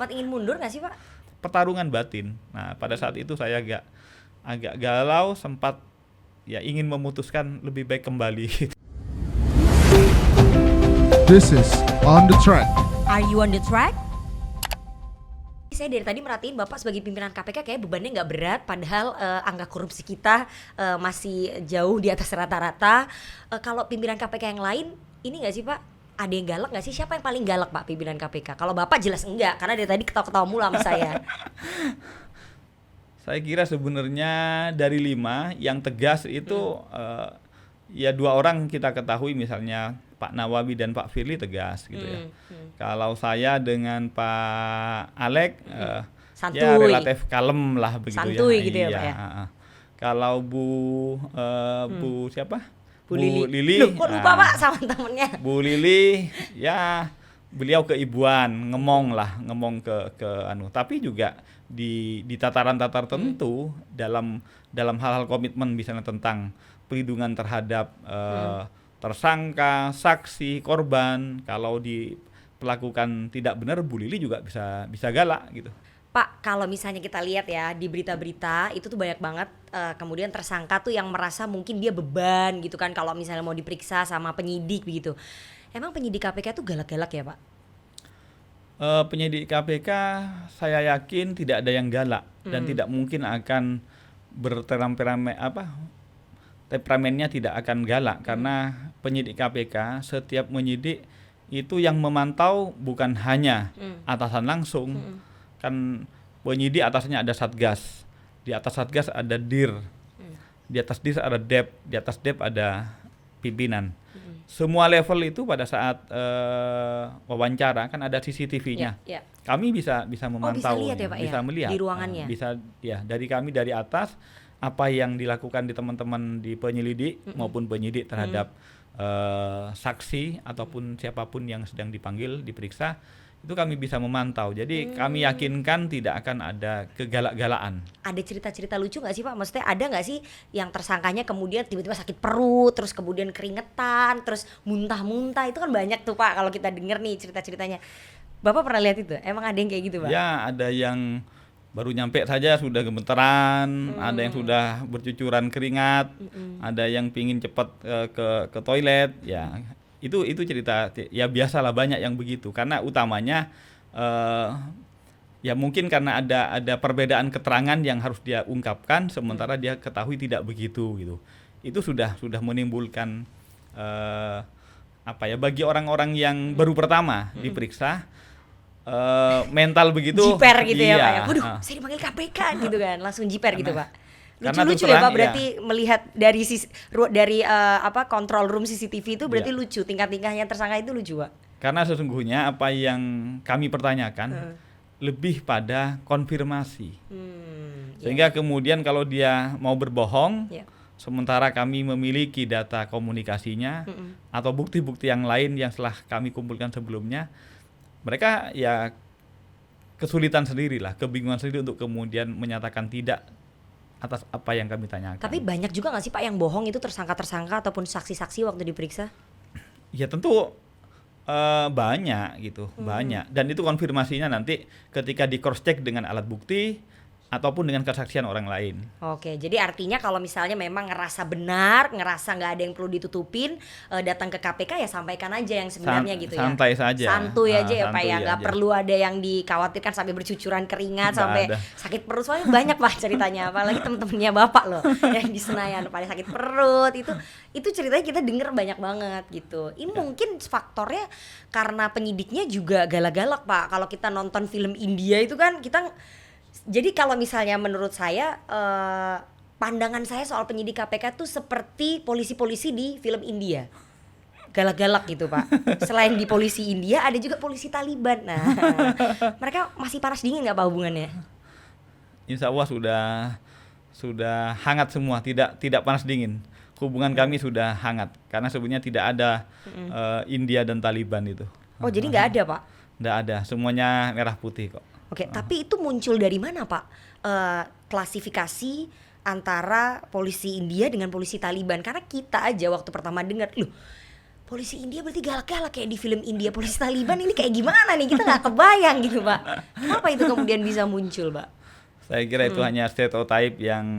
sempat ingin mundur nggak sih Pak? Pertarungan batin. Nah, pada saat itu saya agak galau, sempat ya ingin memutuskan lebih baik kembali. This is On The Track. Are you on the track? Saya dari tadi merhatiin Bapak sebagai pimpinan KPK kayak bebannya nggak berat, padahal angka korupsi kita masih jauh di atas rata-rata. Kalau pimpinan KPK yang lain, ini nggak sih Pak? Ada yang galak nggak sih? Siapa yang paling galak Pak pimpinan KPK? Kalau Bapak jelas enggak, karena dari tadi ketawa-ketawa mulu sama saya. Saya kira sebenarnya dari 5 yang tegas itu ya 2 orang kita ketahui, misalnya Pak Nawawi dan Pak Firly tegas gitu ya. Kalau saya dengan Pak Alek ya relatif kalem lah begitu. Santuy ya. Gitu ya Pak ya. Kalau Bu siapa? Bu Lili. Loh, kok lupa Pak sama temennya? Bu Lili ya beliau keibuan, ngomong ke anu, tapi juga di tataran-tataran tertentu dalam hal-hal komitmen misalnya tentang perlindungan terhadap tersangka, saksi, korban. Kalau diperlakukan tidak benar, Bu Lili juga bisa galak gitu. Pak, kalau misalnya kita lihat ya di berita-berita itu tuh banyak banget kemudian tersangka tuh yang merasa mungkin dia beban gitu kan kalau misalnya mau diperiksa sama penyidik begitu. Emang penyidik KPK tuh galak-galak ya Pak? Penyidik KPK saya yakin tidak ada yang galak dan tidak mungkin akan temperamennya tidak akan galak, karena penyidik KPK setiap menyidik itu yang memantau bukan hanya atasan langsung. Kan penyidik atasnya ada satgas, di atas satgas ada dir, di atas dir ada dep, di atas dep ada pimpinan. Semua level itu pada saat wawancara kan ada CCTV-nya. Kami bisa memantau, bisa lihat ya, Pak, bisa melihat di ruangannya. bisa ya dari atas apa yang dilakukan di teman-teman di penyelidik maupun penyidik terhadap saksi ataupun siapapun yang sedang dipanggil diperiksa, itu kami bisa memantau. Jadi kami yakinkan tidak akan ada kegalak-galaan. Ada cerita-cerita lucu nggak sih Pak? Maksudnya ada nggak sih yang tersangkanya kemudian tiba-tiba sakit perut, terus kemudian keringetan, terus muntah-muntah? Itu kan banyak tuh Pak kalau kita denger nih cerita-ceritanya. Bapak pernah lihat itu? Emang ada yang kayak gitu Pak? Ya, ada yang baru nyampe saja sudah gemeteran, ada yang sudah bercucuran keringat, ada yang pingin cepat ke toilet. Ya, itu cerita ya biasalah, banyak yang begitu, karena utamanya ya mungkin karena ada perbedaan keterangan yang harus dia ungkapkan sementara dia ketahui tidak begitu gitu. Itu sudah menimbulkan bagi orang-orang yang baru pertama diperiksa mental begitu jiper gitu ya iya, Pak ya. Waduh, saya dipanggil KPK gitu kan, langsung jiper gitu Pak. Karena Lucu-lucu ya Pak, berarti melihat dari control room CCTV itu berarti lucu, tingkah-tingkahnya tersangka itu lucu Pak. Karena sesungguhnya apa yang kami pertanyakan lebih pada konfirmasi. Sehingga kemudian kalau dia mau berbohong, sementara kami memiliki data komunikasinya atau bukti-bukti yang lain yang setelah kami kumpulkan sebelumnya, mereka ya kesulitan sendirilah, kebingungan sendiri untuk kemudian menyatakan tidak atas apa yang kami tanyakan. Tapi banyak juga nggak sih Pak yang bohong itu, tersangka-tersangka ataupun saksi-saksi waktu diperiksa? Ya tentu banyak gitu, banyak. Dan itu konfirmasinya nanti ketika di cross check dengan alat bukti ataupun dengan kesaksian orang lain. Oke, jadi artinya kalau misalnya memang ngerasa benar, ngerasa nggak ada yang perlu ditutupin, datang ke KPK ya sampaikan aja yang sebenarnya gitu ya. Santai saja. Santuy aja ya Pak ya, nggak aja. Perlu ada yang dikhawatirkan sampai bercucuran keringat, Nggak sampai ada. sakit perut. Soalnya banyak Pak ceritanya, apalagi temen-temennya Bapak loh yang di Senayan pada sakit perut. Itu ceritanya kita denger banyak banget gitu. Ini mungkin faktornya karena penyidiknya juga galak-galak Pak. Kalau kita nonton film India itu kan jadi kalau misalnya menurut saya pandangan saya soal penyidik KPK tuh seperti polisi-polisi di film India, galak-galak gitu Pak. Selain di polisi India ada juga polisi Taliban. Nah, mereka masih panas dingin nggak Pak hubungannya? Insya Allah sudah hangat semua, tidak panas dingin. Hubungan kami sudah hangat karena sebenarnya tidak ada India dan Taliban itu. Oh jadi nggak ada Pak? Nggak ada, semuanya merah putih kok. Oke, tapi itu muncul dari mana Pak? Klasifikasi antara polisi India dengan polisi Taliban, karena kita aja waktu pertama dengar, loh polisi India berarti galak-galak kayak di film India, polisi Taliban ini kayak gimana nih, kita nggak kebayang gitu Pak. Kenapa itu kemudian bisa muncul Pak? Saya kira itu hanya stereotype yang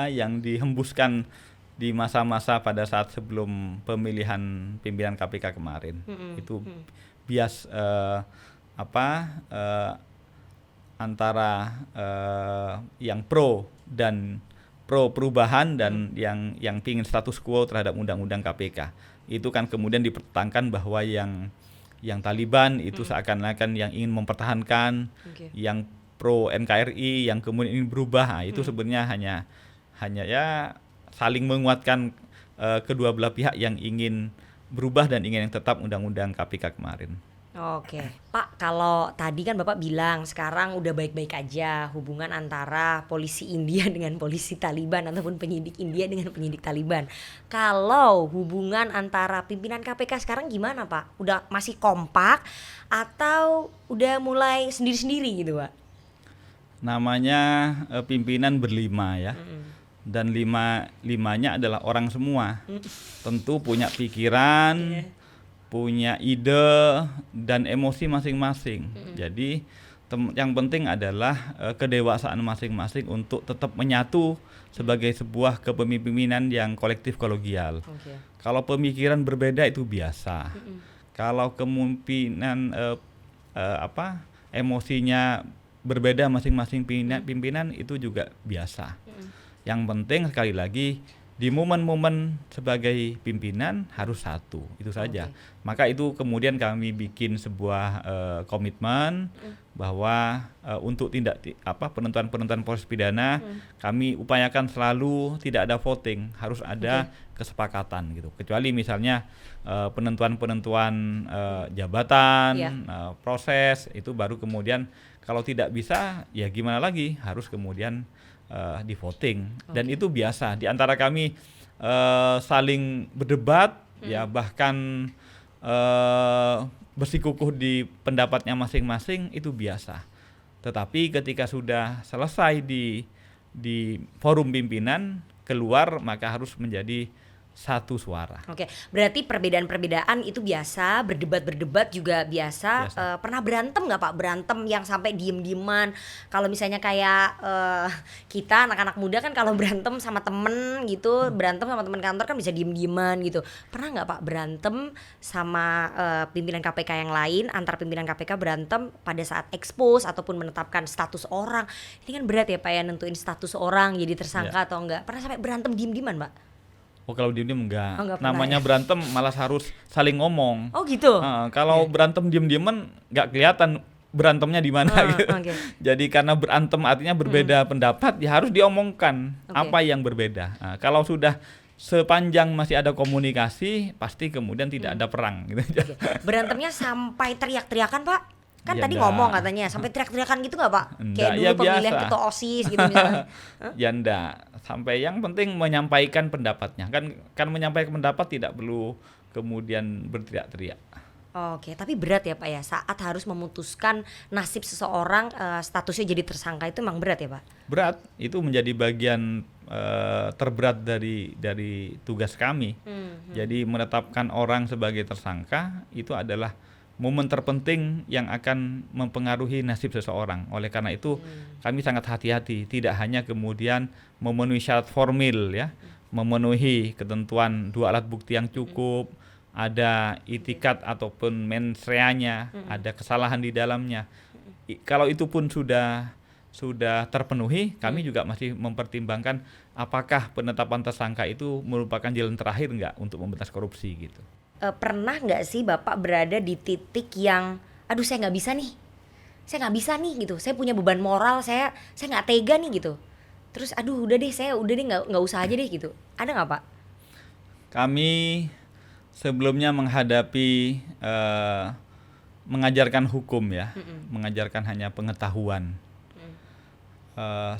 yang dihembuskan di masa-masa pada saat sebelum pemilihan pimpinan KPK kemarin. Itu bias antara yang pro dan pro perubahan dan yang pingin status quo terhadap undang-undang KPK. Itu kan kemudian dipertentangkan bahwa yang Taliban itu seakan-akan yang ingin mempertahankan, yang pro NKRI yang kemudian ingin berubah. Nah, itu sebenarnya hanya ya saling menguatkan kedua belah pihak yang ingin berubah dan ingin yang tetap undang-undang KPK kemarin. Oke, Pak, kalau tadi kan Bapak bilang sekarang udah baik-baik aja hubungan antara polisi India dengan polisi Taliban ataupun penyidik India dengan penyidik Taliban. Kalau hubungan antara pimpinan KPK sekarang gimana Pak? Udah masih kompak atau udah mulai sendiri-sendiri gitu Pak? Namanya pimpinan berlima ya. Dan limanya adalah orang semua. Tentu punya pikiran, punya ide dan emosi masing-masing. Jadi yang penting adalah kedewasaan masing-masing untuk tetap menyatu sebagai sebuah kepemimpinan yang kolektif kolegial. Kalau pemikiran berbeda itu biasa. Kalau kepemimpinan emosinya berbeda masing-masing pimpinan itu juga biasa. Yang penting sekali lagi di momen-momen sebagai pimpinan harus satu, itu saja. Maka itu kemudian kami bikin sebuah komitmen bahwa untuk penentuan proses pidana kami upayakan selalu tidak ada voting, harus ada kesepakatan gitu. Kecuali misalnya penentuan jabatan, proses itu baru kemudian kalau tidak bisa ya gimana lagi, harus kemudian di voting. Dan itu biasa di antara kami saling berdebat ya, bahkan bersikukuh di pendapatnya masing-masing, itu biasa. Tetapi ketika sudah selesai di forum pimpinan keluar, maka harus menjadi satu suara. Oke, berarti perbedaan-perbedaan itu biasa, berdebat juga biasa. Pernah berantem nggak Pak? Berantem yang sampai diem-dieman. Kalau misalnya kayak kita anak-anak muda kan kalau berantem sama temen gitu, berantem sama temen kantor kan bisa diem-dieman gitu. Pernah nggak Pak berantem sama pimpinan KPK yang lain, antar pimpinan KPK berantem pada saat expose ataupun menetapkan status orang? Ini kan berat ya Pak ya, nentuin status orang jadi tersangka atau enggak. Pernah sampai berantem diem-dieman Pak? Oh, kalau diem-diem enggak. Pernah, Namanya ya? berantem malah harus saling ngomong. Oh gitu. Kalau berantem diem-dieman nggak kelihatan berantemnya di mana gitu. Jadi karena berantem artinya berbeda pendapat, ya harus diomongkan apa yang berbeda. Kalau sudah sepanjang masih ada komunikasi, pasti kemudian tidak ada perang gitu. Berantemnya sampai teriak-teriakan Pak? Kan Ya tadi enggak. ngomong katanya, sampai teriak-teriakan gitu nggak Pak? Enggak, Kayak ya dulu pemilihan biasa. ketua OSIS gitu misalnya. Ya enggak, sampai yang penting menyampaikan pendapatnya. Kan menyampaikan pendapat tidak perlu kemudian berteriak-teriak. Oke, tapi berat ya Pak ya saat harus memutuskan nasib seseorang statusnya jadi tersangka, itu emang berat ya Pak? Berat, itu menjadi bagian terberat dari tugas kami. Jadi menetapkan orang sebagai tersangka itu adalah momen terpenting yang akan mempengaruhi nasib seseorang. Oleh karena itu kami sangat hati-hati, tidak hanya kemudian memenuhi syarat formil ya, memenuhi ketentuan 2 alat bukti yang cukup, ada itikat ataupun mens reanya, ada kesalahan di dalamnya. Kalau itu pun sudah terpenuhi, kami juga masih mempertimbangkan apakah penetapan tersangka itu merupakan jalan terakhir enggak untuk memberantas korupsi gitu. Pernah nggak sih Bapak berada di titik yang aduh saya nggak bisa nih gitu, saya punya beban moral, saya nggak tega nih gitu, terus aduh udah deh nggak usah aja deh gitu, ada nggak Pak? Kami sebelumnya menghadapi mengajarkan hukum ya, mengajarkan hanya pengetahuan.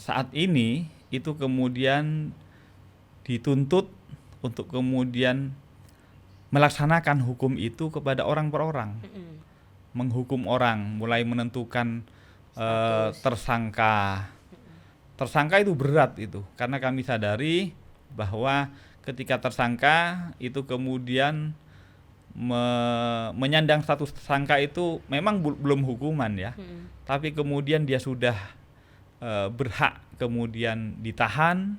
Saat ini itu kemudian dituntut untuk kemudian melaksanakan hukum itu kepada orang per orang, menghukum orang, mulai menentukan tersangka. Tersangka itu berat itu, karena kami sadari bahwa ketika tersangka itu kemudian menyandang status tersangka itu memang belum hukuman ya, tapi kemudian dia sudah berhak kemudian ditahan,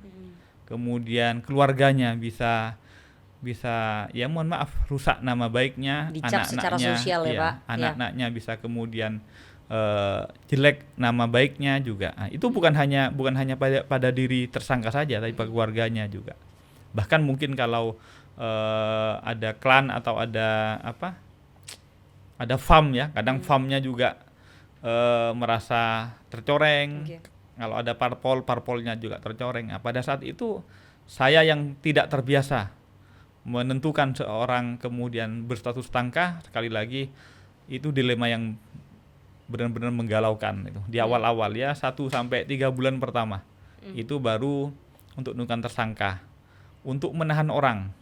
kemudian keluarganya bisa ya mohon maaf rusak nama baiknya, dicap secara sosial ya, Pak. Anak-anaknya bisa kemudian jelek nama baiknya juga. Nah, itu bukan hanya pada diri tersangka saja, tapi pada keluarganya juga. Bahkan mungkin kalau ada klan atau ada farm ya, kadang farmnya juga merasa tercoreng. Kalau ada parpolnya juga tercoreng. Nah, pada saat itu saya yang tidak terbiasa menentukan seorang kemudian berstatus tersangka, sekali lagi itu dilema yang benar-benar menggalaukan itu. Di awal-awal ya 1-3 bulan pertama itu baru untuk menentukan tersangka. Untuk menahan orang,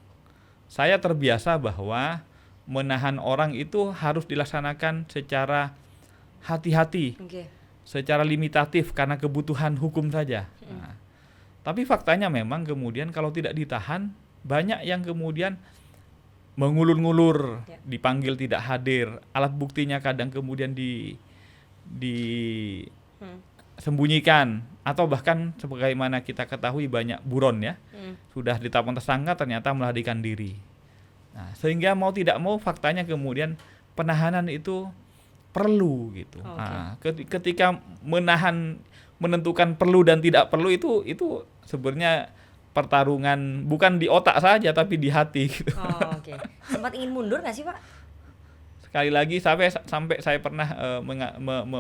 saya terbiasa bahwa menahan orang itu harus dilaksanakan secara hati-hati, secara limitatif karena kebutuhan hukum saja. Nah, tapi faktanya memang kemudian kalau tidak ditahan, banyak yang kemudian mengulur-ngulur, dipanggil tidak hadir, alat buktinya kadang kemudian disembunyikan, atau bahkan sebagaimana kita ketahui banyak buron ya, sudah ditetapkan tersangka ternyata melarikan diri. Nah, sehingga mau tidak mau faktanya kemudian penahanan itu perlu gitu. Nah, ketika menentukan perlu dan tidak perlu itu sebenarnya pertarungan bukan di otak saja tapi di hati gitu. Sempat ingin mundur nggak sih, Pak? Sekali lagi sampai saya pernah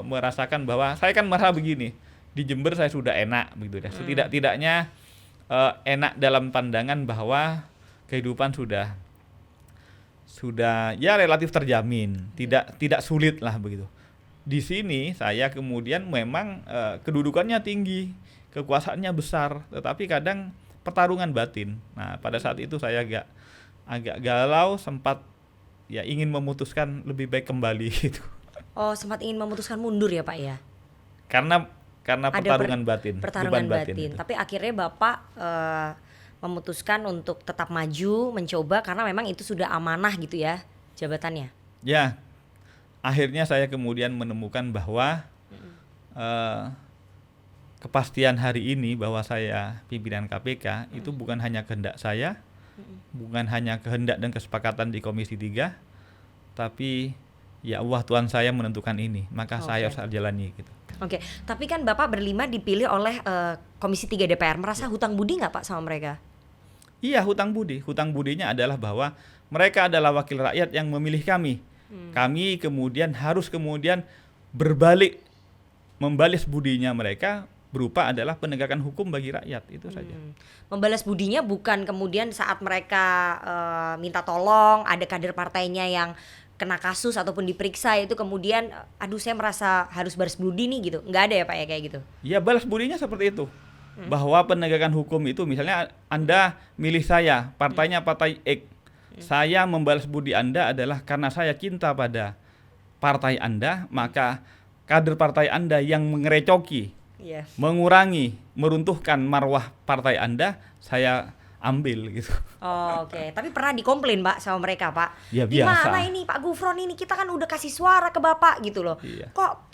merasakan bahwa saya kan merasa begini, di Jember saya sudah enak begitu ya. Setidak-tidaknya enak dalam pandangan bahwa kehidupan sudah ya relatif terjamin, tidak sulit lah begitu. Di sini saya kemudian memang kedudukannya tinggi, kekuasaannya besar, tetapi kadang pertarungan batin. Nah, pada saat itu saya agak galau, sempat ya ingin memutuskan lebih baik kembali gitu. Oh, sempat ingin memutuskan mundur ya, Pak ya? Karena pertarungan batin. Pertarungan batin. Tapi akhirnya Bapak memutuskan untuk tetap maju, mencoba karena memang itu sudah amanah gitu ya jabatannya. Ya, akhirnya saya kemudian menemukan bahwa kepastian hari ini bahwa saya pimpinan KPK itu bukan hanya kehendak saya, bukan hanya kehendak dan kesepakatan di Komisi 3, tapi ya Allah Tuhan saya menentukan ini, maka saya harus jalani gitu. Tapi kan Bapak berlima dipilih oleh Komisi 3 DPR, merasa hutang budi nggak Pak sama mereka? Iya, hutang budinya adalah bahwa mereka adalah wakil rakyat yang memilih kami. Kami kemudian harus membalas budinya mereka berupa adalah penegakan hukum bagi rakyat, itu saja. Membalas budinya bukan kemudian saat mereka minta tolong, ada kader partainya yang kena kasus ataupun diperiksa itu kemudian aduh saya merasa harus balas budi nih gitu. Nggak ada ya Pak ya kayak gitu? Ya, balas budinya seperti itu. Bahwa penegakan hukum itu misalnya Anda milih saya, partainya partai X. Saya membalas budi Anda adalah karena saya cinta pada partai Anda, maka kader partai Anda yang mengerecoki, mengurangi, meruntuhkan marwah partai Anda, saya ambil gitu. Tapi pernah dikomplain Pak sama mereka Pak? Ya biasa. Gimana ini Pak Gufron ini, kita kan udah kasih suara ke Bapak gitu loh. Kok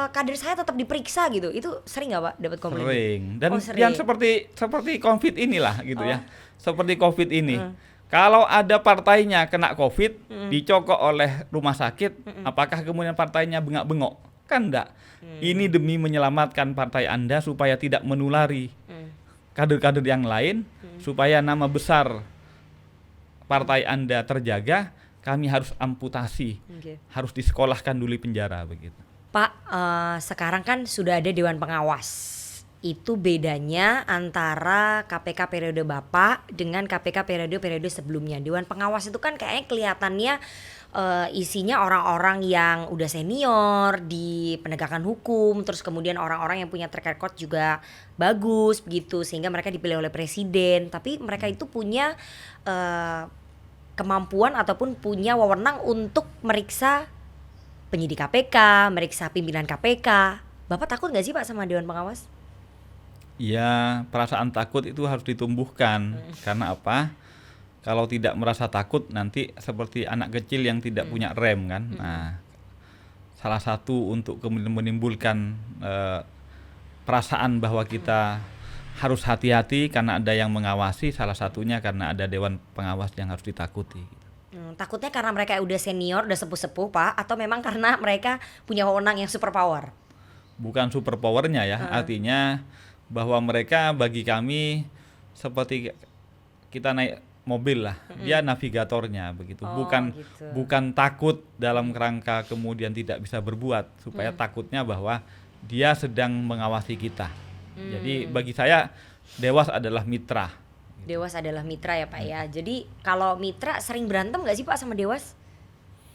kader saya tetap diperiksa gitu? Itu sering nggak Pak dapat komplain? Sering. Dan yang seperti COVID inilah gitu ya. Seperti COVID ini. Kalau ada partainya kena COVID, dicokok oleh rumah sakit, apakah kemudian partainya bengak-bengok? Kan enggak. Ini demi menyelamatkan partai Anda supaya tidak menulari kader-kader yang lain, supaya nama besar partai Anda terjaga, kami harus amputasi, harus disekolahkan dulu di penjara begitu. Pak, sekarang kan sudah ada Dewan Pengawas. Itu bedanya antara KPK periode Bapak dengan KPK periode sebelumnya. Dewan Pengawas itu kan kayaknya kelihatannya isinya orang-orang yang udah senior di penegakan hukum, terus kemudian orang-orang yang punya track record juga bagus begitu, sehingga mereka dipilih oleh presiden. Tapi mereka itu punya kemampuan ataupun punya wewenang untuk meriksa penyidik KPK, meriksa pimpinan KPK. Bapak takut nggak sih Pak sama Dewan Pengawas? Ya, perasaan takut itu harus ditumbuhkan. Karena apa? Kalau tidak merasa takut nanti seperti anak kecil yang tidak punya rem kan. Nah, salah satu untuk kemudian menimbulkan perasaan bahwa kita harus hati-hati karena ada yang mengawasi, salah satunya karena ada dewan pengawas yang harus ditakuti. Takutnya karena mereka udah senior, udah sepuh-sepuh Pak, atau memang karena mereka punya wewenang yang super power? Bukan super powernya ya, artinya bahwa mereka bagi kami seperti kita naik mobil lah, dia navigatornya begitu. Bukan takut dalam kerangka kemudian tidak bisa berbuat, supaya takutnya bahwa dia sedang mengawasi kita. Jadi bagi saya Dewas adalah mitra. Dewas adalah mitra ya Pak ya. Jadi kalau mitra sering berantem nggak sih Pak sama Dewas?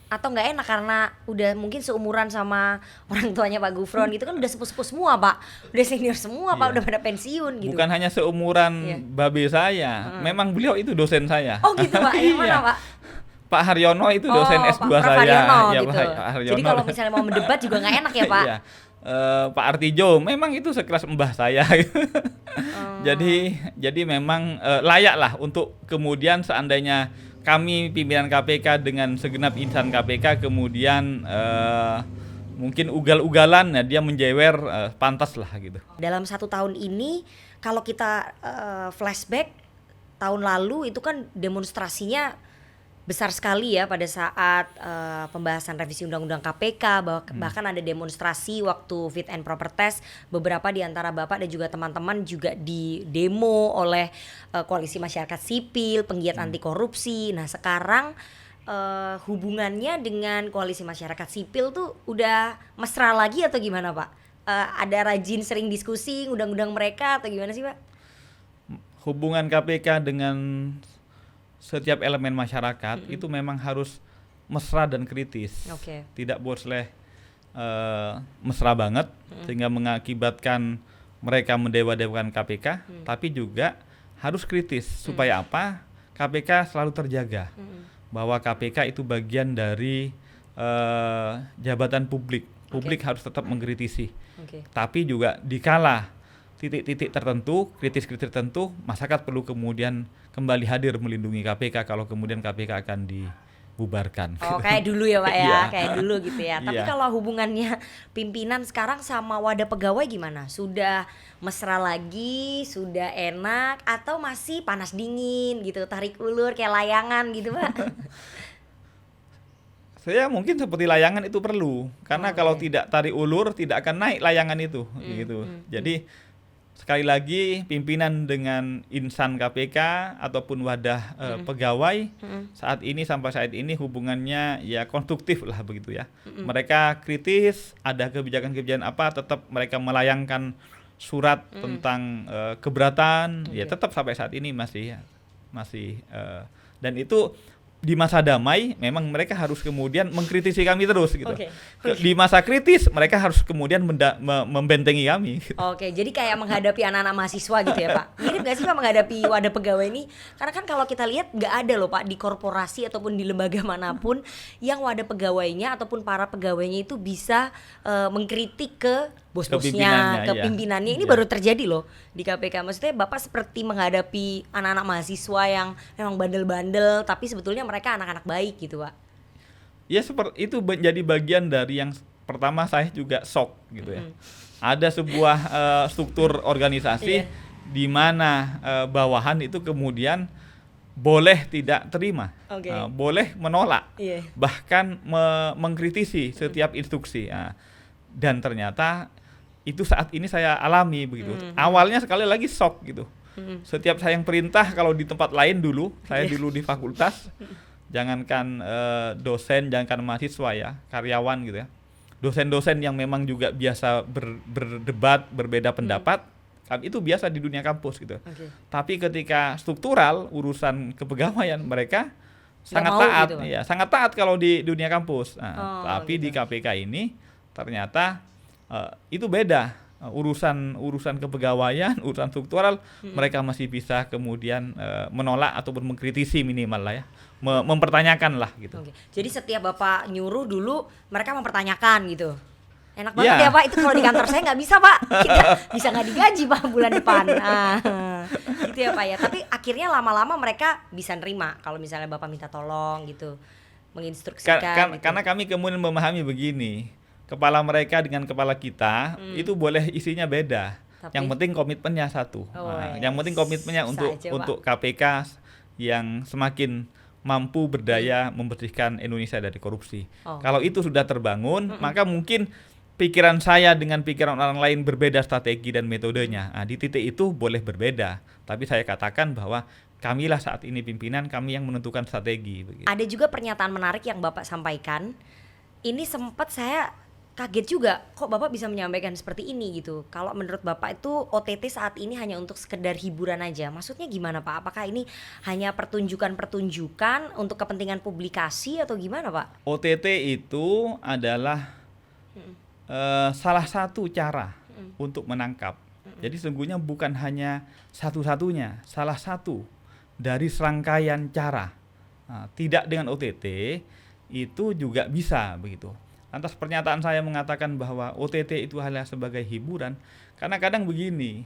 Atau nggak enak karena udah mungkin seumuran sama orang tuanya Pak Gufron gitu kan, udah sepuh-sepuh semua Pak, udah senior semua Pak, udah pada pensiun gitu. Bukan hanya seumuran babe saya, memang beliau itu dosen saya. Oh gitu Pak, yang mana Pak? Pak Haryono itu dosen S2 Pak saya. Haryono, Ya, gitu. Pak Haryono. Jadi kalau misalnya mau mendebat juga nggak enak ya Pak? Iya. Pak Artijo memang itu sekelas mbah saya. Jadi memang layak lah untuk kemudian seandainya kami pimpinan KPK dengan segenap insan KPK kemudian mungkin ugal-ugalan, ya dia menjewer, pantas lah gitu. Dalam 1 tahun ini kalau kita flashback tahun lalu itu kan demonstrasinya besar sekali ya pada saat pembahasan revisi undang-undang KPK, bahkan ada demonstrasi waktu fit and proper test, beberapa di antara Bapak dan juga teman-teman juga di demo oleh koalisi masyarakat sipil, penggiat anti korupsi. Nah sekarang hubungannya dengan koalisi masyarakat sipil tuh udah mesra lagi atau gimana Pak? Ada rajin sering diskusi undang-undang mereka atau gimana sih Pak? Hubungan KPK dengan setiap elemen masyarakat itu memang harus mesra dan kritis. Tidak boleh mesra banget sehingga mengakibatkan mereka mendewa-dewakan KPK, tapi juga harus kritis supaya apa? KPK selalu terjaga. Bahwa KPK itu bagian dari jabatan publik. Publik harus tetap mengkritisi. Tapi juga dikala titik-titik tertentu, kritis-kritis tertentu, masyarakat perlu kemudian kembali hadir melindungi KPK kalau kemudian KPK akan dibubarkan. Oh, kayak dulu ya Pak ya, Iya. kayak dulu gitu ya. Tapi Iya. kalau hubungannya pimpinan sekarang sama wadah pegawai gimana? Sudah mesra lagi, sudah enak, atau masih panas dingin gitu, tarik ulur kayak layangan gitu Pak? Saya mungkin seperti layangan itu perlu, karena kalau tidak tarik ulur tidak akan naik layangan itu, gitu. Jadi sekali lagi pimpinan dengan insan KPK ataupun wadah pegawai sampai saat ini hubungannya ya konstruktif lah begitu ya. Mereka kritis, ada kebijakan-kebijakan apa tetap mereka melayangkan surat tentang keberatan, ya tetap sampai saat ini masih dan itu di masa damai memang mereka harus kemudian mengkritisi kami terus gitu. Di masa kritis mereka harus kemudian membentengi kami. Gitu. Jadi kayak menghadapi anak-anak mahasiswa gitu ya Pak. Mirip gak sih Pak menghadapi wadah pegawai ini? Karena kan kalau kita lihat gak ada loh Pak di korporasi ataupun di lembaga manapun yang wadah pegawainya ataupun para pegawainya itu bisa mengkritik ke bos-bosnya, ke pimpinannya. Ini baru terjadi loh di KPK. Maksudnya Bapak seperti menghadapi anak-anak mahasiswa yang memang bandel-bandel tapi sebetulnya mereka anak-anak baik gitu Pak. Ya seperti itu menjadi bagian dari yang pertama saya juga shock gitu ya. Ada sebuah struktur organisasi di mana bawahan itu kemudian boleh tidak terima, boleh menolak, bahkan mengkritisi setiap instruksi. Dan ternyata itu saat ini saya alami begitu. Awalnya sekali lagi shock gitu. Setiap saya yang perintah kalau di tempat lain dulu, saya dulu di fakultas, jangankan dosen, jangankan mahasiswa ya, karyawan gitu ya. Dosen-dosen yang memang juga biasa berdebat, berbeda pendapat, itu biasa di dunia kampus gitu. Tapi ketika struktural urusan kepegawaian mereka sangat taat, gitu, ya sangat taat kalau di dunia kampus. Tapi di KPK ini ternyata itu beda. Urusan kepegawaian, urusan struktural mereka masih bisa kemudian menolak ataupun mengkritisi minimal lah ya, mempertanyakan lah gitu. Jadi setiap Bapak nyuruh dulu mereka mempertanyakan gitu. Enak banget ya Pak, itu kalau di kantor saya nggak bisa Pak, kita bisa nggak digaji Pak bulan depan. Gitu ya Pak ya. Tapi akhirnya lama-lama mereka bisa nerima kalau misalnya Bapak minta tolong gitu, menginstruksikan. Gitu. Karena kami kemudian memahami begini, kepala mereka dengan kepala kita itu boleh isinya beda. Tapi, yang penting komitmennya satu. Yang penting komitmennya untuk KPK yang semakin mampu berdaya membersihkan Indonesia dari korupsi. Kalau itu sudah terbangun, maka mungkin pikiran saya dengan pikiran orang lain berbeda strategi dan metodenya. Di titik itu boleh berbeda. Tapi saya katakan bahwa kamilah saat ini pimpinan, kami yang menentukan strategi. Begitu. Ada juga pernyataan menarik yang Bapak sampaikan. Ini sempat saya kaget juga, kok Bapak bisa menyampaikan seperti ini gitu. Kalau menurut Bapak itu OTT saat ini hanya untuk sekedar hiburan aja. Maksudnya gimana Pak? Apakah ini hanya pertunjukan-pertunjukan untuk kepentingan publikasi atau gimana Pak? OTT itu adalah salah satu cara untuk menangkap. Jadi sesungguhnya bukan hanya satu-satunya, salah satu dari serangkaian cara. Tidak dengan OTT itu juga bisa begitu. Lantas pernyataan saya mengatakan bahwa OTT itu hanya sebagai hiburan, karena kadang begini.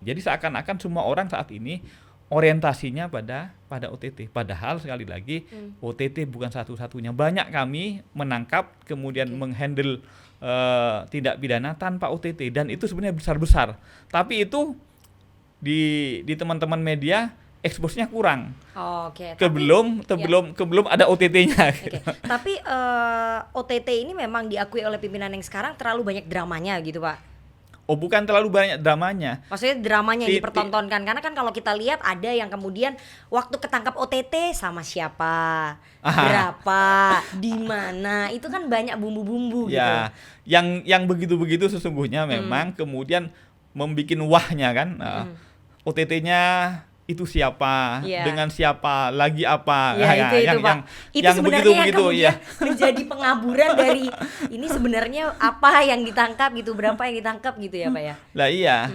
Jadi seakan-akan semua orang saat ini orientasinya pada OTT. Padahal sekali lagi OTT bukan satu-satunya. Banyak kami menangkap kemudian menghandle tindak pidana tanpa OTT, dan itu sebenarnya besar-besar. Tapi itu di teman-teman media exposure-nya kurang. Sebelum ada OTT-nya. Gitu. Tapi OTT ini memang diakui oleh pimpinan yang sekarang terlalu banyak dramanya gitu Pak. Bukan terlalu banyak dramanya. Maksudnya dramanya yang dipertontonkan. Karena kan kalau kita lihat ada yang kemudian waktu ketangkap OTT sama siapa, berapa, di mana, itu kan banyak bumbu-bumbu gitu. Ya, yang begitu-begitu sesungguhnya memang kemudian membikin wahnya kan. OTT-nya itu siapa, dengan siapa, lagi apa, itu Pak. Itu sebenarnya yang kemudian menjadi pengaburan dari ini sebenarnya apa yang ditangkap gitu, berapa yang ditangkap gitu ya Pak ya. Lah iya,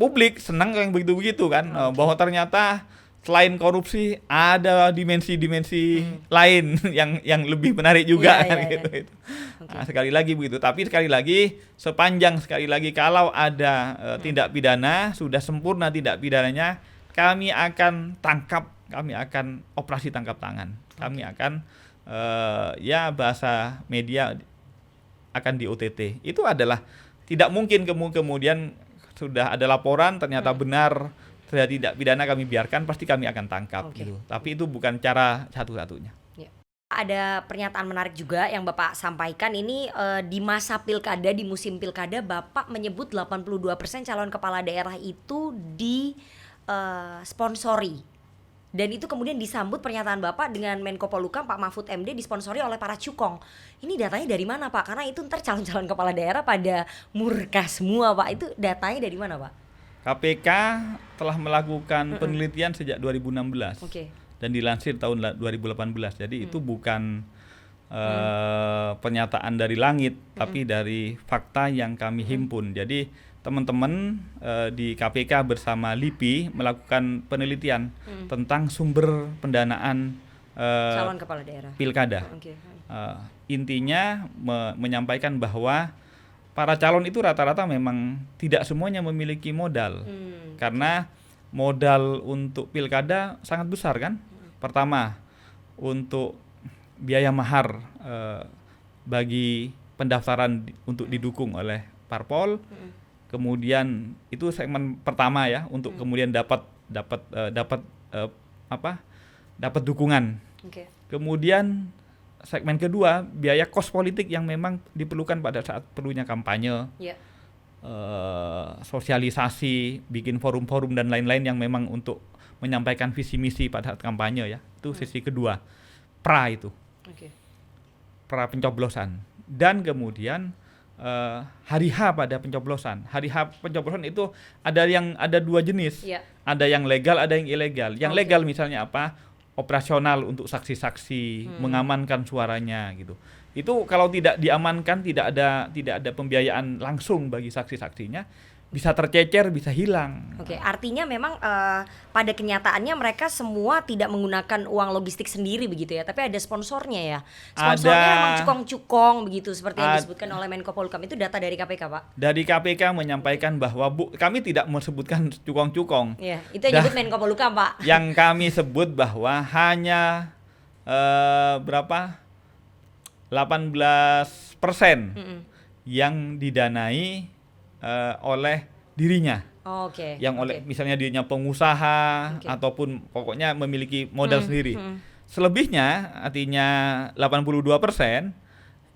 publik senang yang begitu-begitu kan, bahwa ternyata selain korupsi ada dimensi-dimensi lain yang lebih menarik juga gitu. Sekali lagi begitu. Tapi sekali lagi kalau ada tindak pidana sudah sempurna tindak pidananya, kami akan tangkap, kami akan operasi tangkap tangan, kami akan bahasa media akan di OTT. Itu adalah tidak mungkin kemudian sudah ada laporan ternyata benar terjadi tindak pidana kami biarkan, pasti kami akan tangkap gitu. Tapi itu bukan cara satu-satunya. Ada pernyataan menarik juga yang Bapak sampaikan ini di masa pilkada, di musim pilkada Bapak menyebut 82% calon kepala daerah itu di sponsori, dan itu kemudian disambut pernyataan Bapak dengan Menko Polhukam Pak Mahfud MD disponsori oleh para cukong. Ini datanya dari mana Pak? Karena itu ntar calon-calon kepala daerah pada murka semua Pak. Itu datanya dari mana Pak? KPK telah melakukan penelitian sejak 2016 dan dilansir tahun 2018. Jadi itu bukan pernyataan dari langit, tapi dari fakta yang kami himpun. Jadi teman-teman di KPK bersama LIPI melakukan penelitian tentang sumber pendanaan calon kepala daerah pilkada. Intinya menyampaikan bahwa para calon itu rata-rata memang tidak semuanya memiliki modal, karena modal untuk pilkada sangat besar kan. Pertama, untuk biaya mahar bagi pendaftaran untuk didukung oleh parpol. Kemudian itu segmen pertama ya, untuk kemudian dapat dukungan. Kemudian segmen kedua, biaya kos politik yang memang diperlukan pada saat perlunya kampanye, sosialisasi, bikin forum-forum dan lain-lain yang memang untuk menyampaikan visi misi pada saat kampanye ya. Itu sisi kedua, pra pra pencoblosan. Dan kemudian hari H pada pencoblosan. Hari H pencoblosan itu ada dua jenis. Ada yang legal, ada yang ilegal. Yang legal misalnya apa? Operasional untuk saksi-saksi, mengamankan suaranya gitu. Itu kalau tidak diamankan, tidak ada pembiayaan langsung bagi saksi-saksinya, bisa tercecer, bisa hilang. Oke, artinya memang pada kenyataannya mereka semua tidak menggunakan uang logistik sendiri begitu ya, tapi ada sponsornya ya. Sponsornya Ada. memang cukong-cukong begitu seperti yang disebutkan oleh Menko Polhukam. Itu data dari KPK, Pak. Dari KPK menyampaikan bahwa kami tidak menyebutkan cukong-cukong. Iya, itu yang nyebut Menko Polhukam, Pak. Yang kami sebut bahwa hanya berapa? 18% yang didanai oleh dirinya. Oh, oke. Yang oleh misalnya dirinya pengusaha ataupun pokoknya memiliki modal sendiri. Selebihnya artinya 82%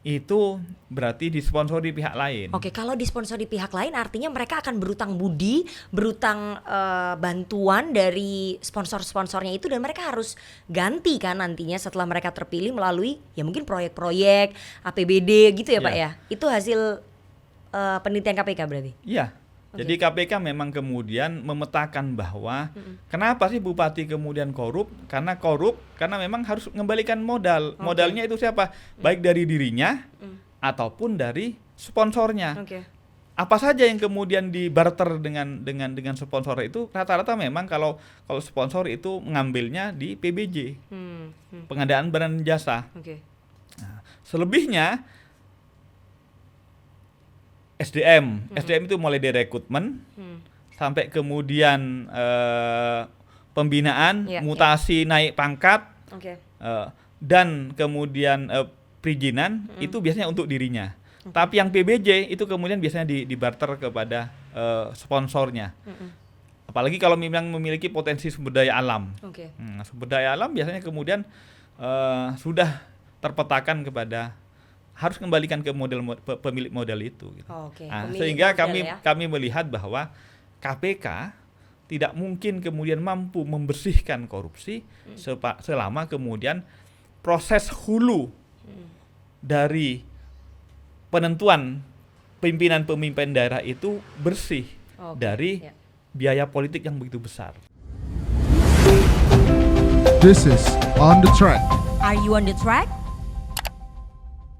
itu berarti disponsori pihak lain. Oke, kalau disponsori pihak lain artinya mereka akan berutang budi, berutang bantuan dari sponsor-sponsornya itu, dan mereka harus ganti kan nantinya setelah mereka terpilih melalui ya mungkin proyek-proyek APBD gitu ya, Pak ya. Itu hasil penelitian KPK berarti. Iya. Jadi KPK memang kemudian memetakan bahwa kenapa sih bupati kemudian korup? Karena korup karena memang harus mengembalikan modal. Modalnya itu siapa? Baik dari dirinya ataupun dari sponsornya. Apa saja yang kemudian dibarter dengan sponsor itu rata-rata memang kalau sponsor itu mengambilnya di PBJ. Pengadaan barang dan jasa. Nah, selebihnya SDM itu mulai dari rekrutmen sampai kemudian pembinaan, mutasi, naik pangkat, dan kemudian perizinan itu biasanya untuk dirinya. Tapi yang PBJ itu kemudian biasanya dibarter kepada sponsornya. Apalagi kalau memang memiliki potensi sumber daya alam. Sumber daya alam biasanya kemudian sudah terpetakan kepada harus kembalikan ke pemilik modal itu. Gitu. Sehingga kami melihat bahwa KPK tidak mungkin kemudian mampu membersihkan korupsi selama kemudian proses hulu dari penentuan pimpinan-pemimpin daerah itu bersih dari biaya politik yang begitu besar. This is On The Track. Are you on the track?